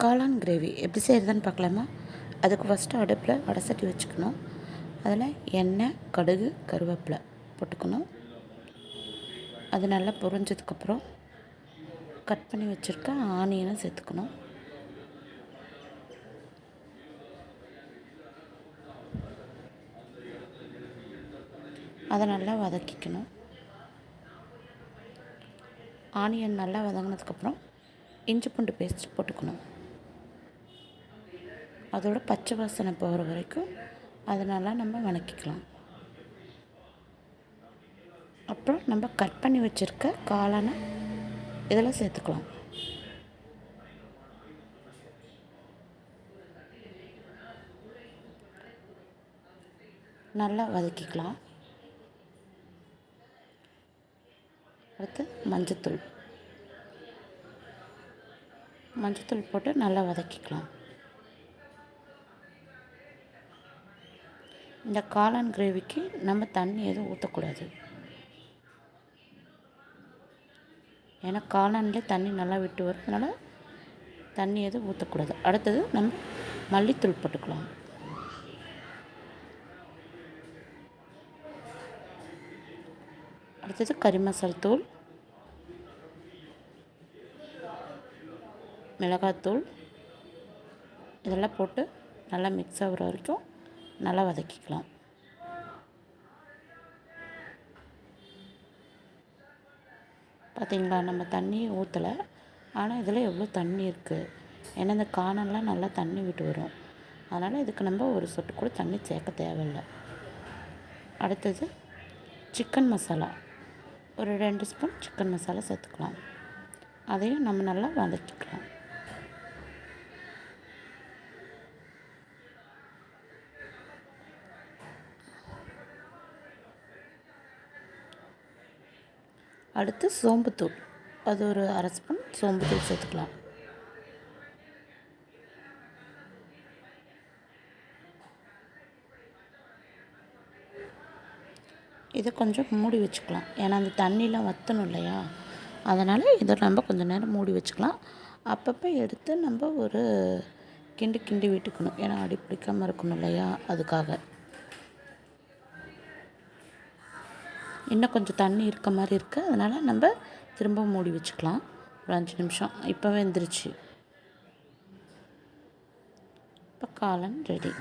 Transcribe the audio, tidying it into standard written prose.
காளான் கிரேவி எப்படி செய்கிறதுன்னு பார்க்கலாமா? அதுக்கு ஃபஸ்ட்டு அடுப்பில் வடை சட்டி வச்சுக்கணும். அதில் எண்ணெய், கடுகு, கருவேப்பிலை போட்டுக்கணும். அது நல்லா பொரிஞ்சதுக்கப்புறம் கட் பண்ணி வச்சுருக்க ஆனியனை சேர்த்துக்கணும். அதை நல்லா வதக்கிக்கணும். ஆனியன் நல்லா வதங்கினதுக்கப்புறம் இஞ்சி பூண்டு பேஸ்ட் போட்டுக்கணும். அதோட பச்சை வாசனை போகிற வரைக்கும் அதை நல்லா நம்ம வதக்கிக்கலாம். அப்புறம் நம்ம கட் பண்ணி வச்சுருக்க காளானை இதில் சேர்த்துக்கலாம். நல்லா வதக்கிக்கலாம். அடுத்து மஞ்சத்தூள் போட்டு நல்லா வதக்கிக்கலாம். இந்த காளான் கிரேவிக்கு நம்ம தண்ணி எதுவும் ஊற்றக்கூடாது. ஏன்னா காளான்லேயே தண்ணி நல்லா விட்டு வரும், அதனால் தண்ணி எதுவும் ஊற்றக்கூடாது. அடுத்தது நம்ம மல்லித்தூள் போட்டுக்கலாம். அடுத்தது கறி மசால் தூள், மிளகாத்தூள் இதெல்லாம் போட்டு நல்லா மிக்ஸ் ஆகிற வரைக்கும் நல்லா வதக்கிக்கலாம். பார்த்திங்களா, நம்ம தண்ணியை ஊற்றலை, ஆனால் இதில் எவ்வளோ தண்ணி இருக்குது. ஏன்னா இந்த காளான்லாம் நல்லா தண்ணி விட்டு வரும், அதனால் இதுக்கு நம்ம ஒரு சொட்டு கூட தண்ணி சேர்க்க தேவையில்லை. அடுத்தது சிக்கன் மசாலா, ஒரு 2 ஸ்பூன் சிக்கன் மசாலா சேர்த்துக்கலாம். அதையும் நம்ம நல்லா வதக்கிக்கலாம். அடுத்து சோம்புத்தூள், அது ஒரு 1/2 ஸ்பூன் சோம்புத்தூள் சேர்த்துக்கலாம். இதை கொஞ்சம் மூடி வச்சுக்கலாம். ஏன்னா அந்த தண்ணிலாம் வற்றணும் இல்லையா, அதனால் இதை நம்ம கொஞ்சம் நேரம் மூடி வச்சுக்கலாம். அப்பப்போ எடுத்து நம்ம ஒரு கிண்டி விட்டுக்கணும். ஏன்னா அடி பிடிக்காமல் இருக்கணும் இல்லையா, அதுக்காக. இன்னும் கொஞ்சம் தண்ணி இருக்க மாதிரி இருக்குது, அதனால் நம்ம திரும்ப மூடி வச்சுக்கலாம் ஒரு 5 நிமிஷம். இப்போ வெந்துருச்சு. இப்போ காளான் ரெடி.